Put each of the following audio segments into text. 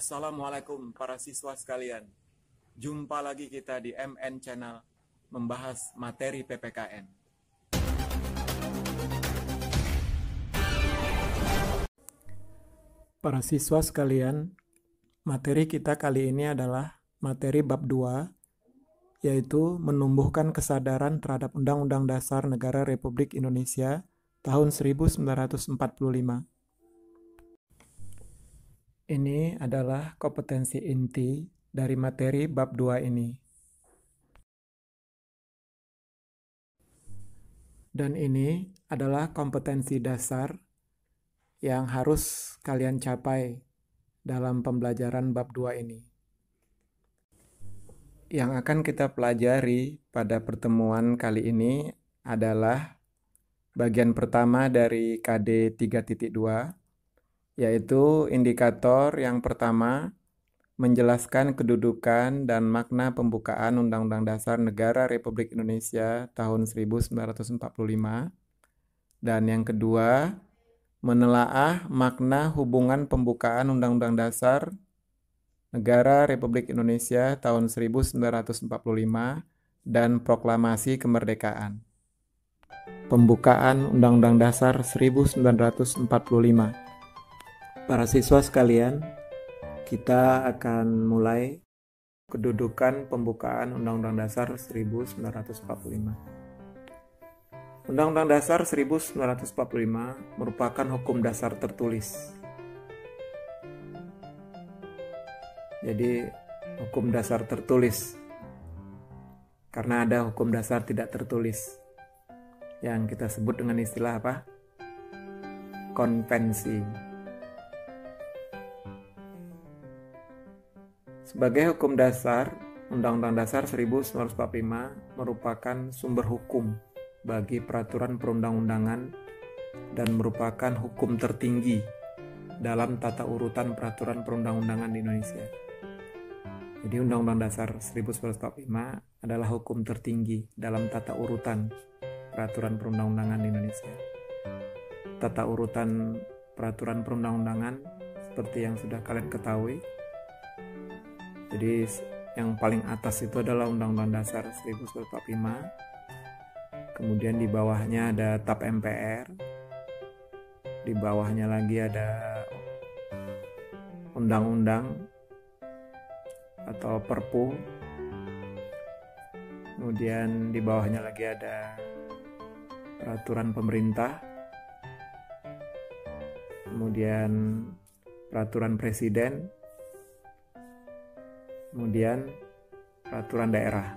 Assalamualaikum para siswa sekalian. Jumpa lagi kita di MN Channel membahas materi PPKN. Para siswa sekalian, materi kita kali ini adalah materi bab 2, yaitu menumbuhkan kesadaran terhadap Undang-Undang Dasar Negara Republik Indonesia tahun 1945. Ini adalah kompetensi inti dari materi bab 2 ini. Dan ini adalah kompetensi dasar yang harus kalian capai dalam pembelajaran bab 2 ini. Yang akan kita pelajari pada pertemuan kali ini adalah bagian pertama dari KD 3.2, yaitu indikator yang pertama, menjelaskan kedudukan dan makna pembukaan Undang-Undang Dasar Negara Republik Indonesia tahun 1945. Dan yang kedua, menelaah makna hubungan pembukaan Undang-Undang Dasar Negara Republik Indonesia tahun 1945 dan Proklamasi Kemerdekaan. Pembukaan Undang-Undang Dasar 1945. Para siswa sekalian, kita akan mulai kedudukan pembukaan Undang-Undang Dasar 1945. Undang-Undang Dasar 1945 merupakan hukum dasar tertulis. Jadi, hukum dasar tertulis. Karena ada hukum dasar tidak tertulis yang kita sebut dengan istilah apa? Konvensi. Sebagai hukum dasar, Undang-Undang Dasar 1945 merupakan sumber hukum bagi peraturan perundang-undangan dan merupakan hukum tertinggi dalam tata urutan peraturan perundang-undangan di Indonesia. Jadi Undang-Undang Dasar 1945 adalah hukum tertinggi dalam tata urutan peraturan perundang-undangan di Indonesia. Tata urutan peraturan perundang-undangan seperti yang sudah kalian ketahui. Jadi yang paling atas itu adalah Undang-Undang Dasar 1945. Kemudian di bawahnya ada TAP MPR. Di bawahnya lagi ada Undang-Undang atau Perpu. Kemudian di bawahnya lagi ada Peraturan Pemerintah. Kemudian Peraturan Presiden. Kemudian peraturan daerah.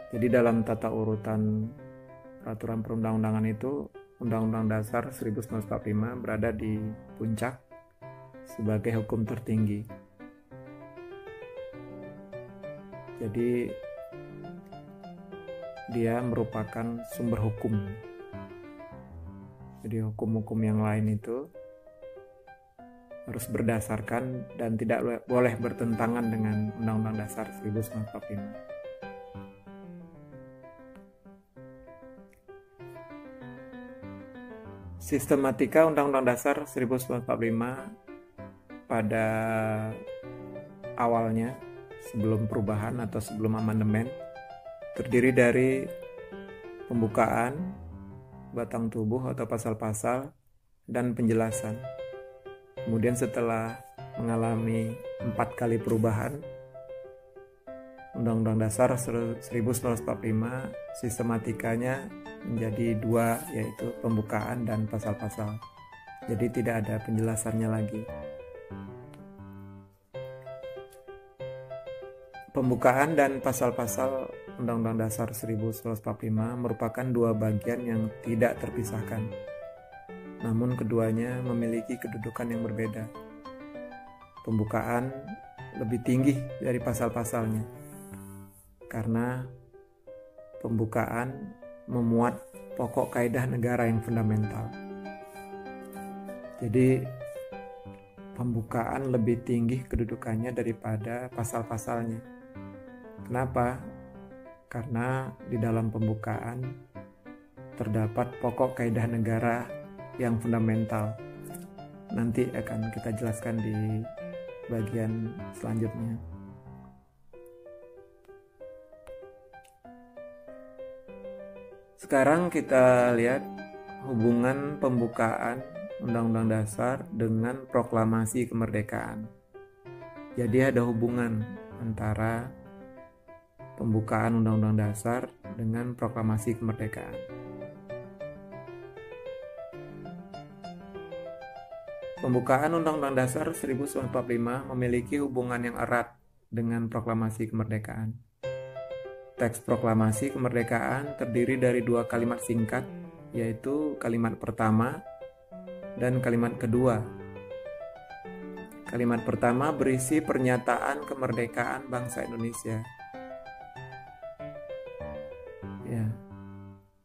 Jadi dalam tata urutan peraturan perundang-undangan itu, Undang-Undang Dasar 1945 berada di puncak sebagai hukum tertinggi. Jadi dia merupakan sumber hukum. Jadi hukum-hukum yang lain itu harus berdasarkan dan tidak boleh bertentangan dengan Undang-Undang Dasar 1945. Sistematika Undang-Undang Dasar 1945 pada awalnya, sebelum perubahan atau sebelum amandemen, terdiri dari pembukaan, batang tubuh atau pasal-pasal, dan penjelasan. Kemudian setelah mengalami 4 kali perubahan, Undang-Undang Dasar 1945 sistematikanya menjadi 2, yaitu pembukaan dan pasal-pasal. Jadi tidak ada penjelasannya lagi. Pembukaan dan pasal-pasal Undang-Undang Dasar 1945 merupakan 2 bagian yang tidak terpisahkan. Namun keduanya memiliki kedudukan yang berbeda. Pembukaan lebih tinggi dari pasal-pasalnya, karena pembukaan memuat pokok kaidah negara yang fundamental. Jadi pembukaan lebih tinggi kedudukannya daripada pasal-pasalnya. Kenapa? Karena di dalam pembukaan terdapat pokok kaidah negara yang fundamental. nanti akan kita jelaskan di bagian selanjutnya. Sekarang kita lihat hubungan pembukaan Undang-Undang Dasar dengan proklamasi kemerdekaan. Jadi ada hubungan antara pembukaan Undang-Undang Dasar dengan proklamasi kemerdekaan. Pembukaan Undang-Undang Dasar 1945 memiliki hubungan yang erat dengan proklamasi kemerdekaan. Teks proklamasi kemerdekaan terdiri dari dua kalimat singkat, yaitu kalimat pertama dan kalimat kedua. Kalimat pertama berisi pernyataan kemerdekaan bangsa Indonesia. Ya,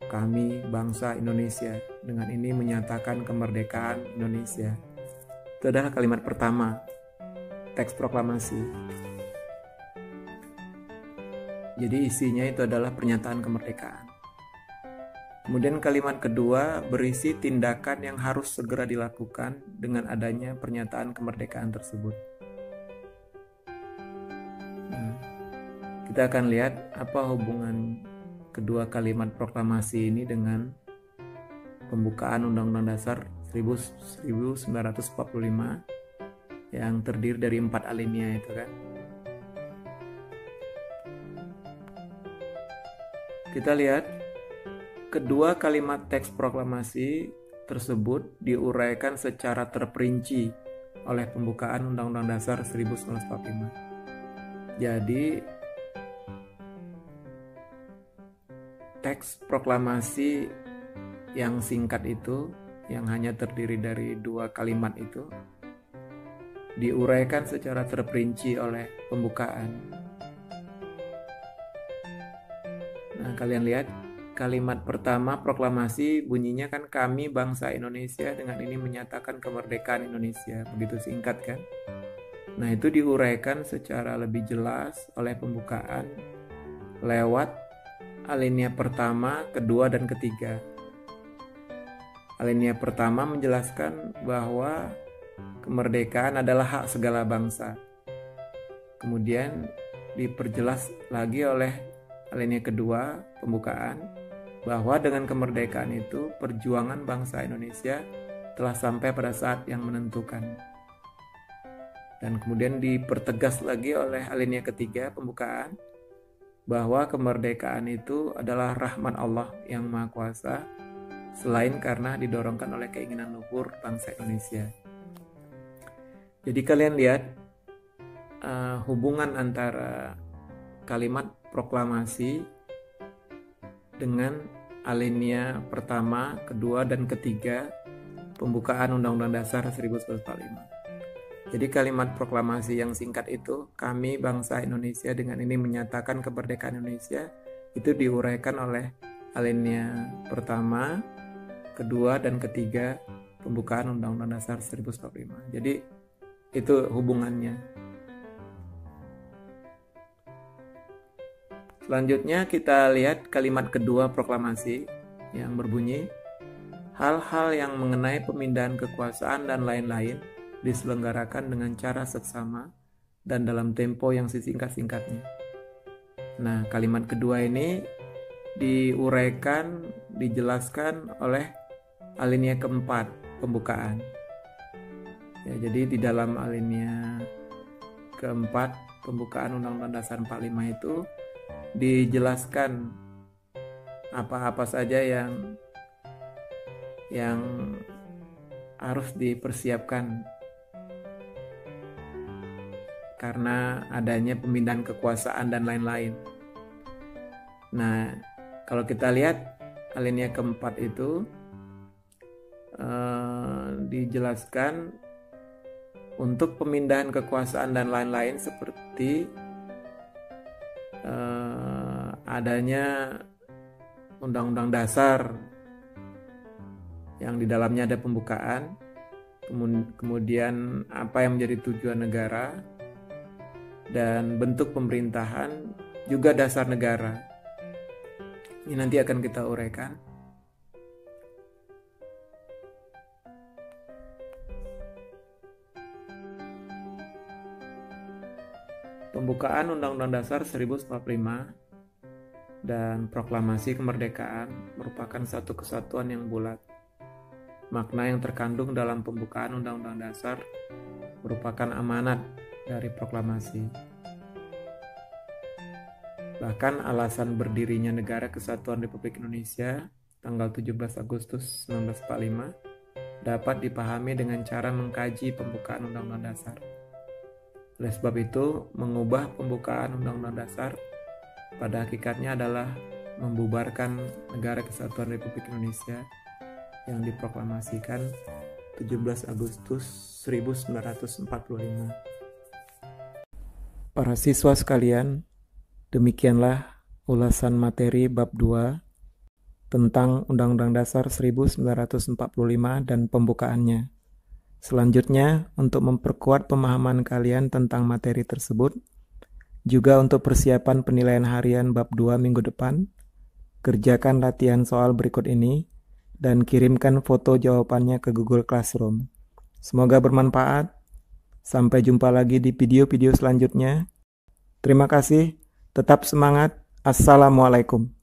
kami bangsa Indonesia dengan ini menyatakan kemerdekaan Indonesia. Itu adalah kalimat pertama, teks proklamasi. Jadi isinya itu adalah pernyataan kemerdekaan. Kemudian kalimat kedua berisi tindakan yang harus segera dilakukan dengan adanya pernyataan kemerdekaan tersebut. Nah, kita akan lihat apa hubungan kedua kalimat proklamasi ini dengan pembukaan Undang-Undang Dasar 1945 yang terdiri dari 4 alinea itu kan. Kita lihat kedua kalimat teks proklamasi tersebut diuraikan secara terperinci oleh pembukaan Undang-Undang Dasar 1945. Jadi teks proklamasi yang singkat itu, yang hanya terdiri dari dua kalimat itu, diuraikan secara terperinci oleh pembukaan. Nah, kalian lihat kalimat pertama proklamasi bunyinya kan, kami bangsa Indonesia dengan ini menyatakan kemerdekaan Indonesia. Begitu singkat kan? Nah, itu diuraikan secara lebih jelas oleh pembukaan lewat alinea pertama, kedua, dan ketiga. Alinea pertama menjelaskan bahwa kemerdekaan adalah hak segala bangsa. Kemudian diperjelas lagi oleh alinea kedua, pembukaan, bahwa dengan kemerdekaan itu perjuangan bangsa Indonesia telah sampai pada saat yang menentukan. Dan kemudian dipertegas lagi oleh alinea ketiga, pembukaan, bahwa kemerdekaan itu adalah rahmat Allah yang Maha Kuasa, selain karena didorongkan oleh keinginan luhur bangsa Indonesia. Jadi kalian lihat hubungan antara kalimat proklamasi dengan alinea pertama, kedua, dan ketiga pembukaan Undang-Undang Dasar 1945. Jadi kalimat proklamasi yang singkat itu, kami bangsa Indonesia dengan ini menyatakan kemerdekaan Indonesia, itu diuraikan oleh alinea pertama, kedua, dan ketiga pembukaan Undang-Undang Dasar 1945. Jadi itu hubungannya. Selanjutnya kita lihat kalimat kedua proklamasi yang berbunyi, hal-hal yang mengenai pemindahan kekuasaan dan lain-lain diselenggarakan dengan cara seksama dan dalam tempo yang sesingkat-singkatnya. Nah, kalimat kedua ini diuraikan, dijelaskan oleh alinea keempat, pembukaan. Ya, jadi di dalam alinea keempat, pembukaan Undang-Undang Dasar 45 itu dijelaskan apa-apa saja yang harus dipersiapkan karena adanya pemindahan kekuasaan dan lain-lain. Nah, kalau kita lihat alinea keempat itu dijelaskan untuk pemindahan kekuasaan dan lain-lain seperti adanya Undang-Undang Dasar yang di dalamnya ada pembukaan, kemudian apa yang menjadi tujuan negara, dan bentuk pemerintahan, juga dasar negara. Ini nanti akan kita uraikan. Pembukaan Undang-Undang Dasar 1945 dan Proklamasi Kemerdekaan merupakan satu kesatuan yang bulat. Makna yang terkandung dalam pembukaan Undang-Undang Dasar merupakan amanat dari proklamasi. Bahkan alasan berdirinya Negara Kesatuan Republik Indonesia tanggal 17 Agustus 1945 dapat dipahami dengan cara mengkaji pembukaan Undang-Undang Dasar. Oleh sebab itu, mengubah pembukaan Undang-Undang Dasar pada hakikatnya adalah membubarkan Negara Kesatuan Republik Indonesia yang diproklamasikan 17 Agustus 1945. Para siswa sekalian, demikianlah ulasan materi bab 2 tentang Undang-Undang Dasar 1945 dan pembukaannya. Selanjutnya, untuk memperkuat pemahaman kalian tentang materi tersebut, juga untuk persiapan penilaian harian bab 2 minggu depan, kerjakan latihan soal berikut ini dan kirimkan foto jawabannya ke Google Classroom. Semoga bermanfaat. Sampai jumpa lagi di video-video selanjutnya. Terima kasih. Tetap semangat. Assalamualaikum.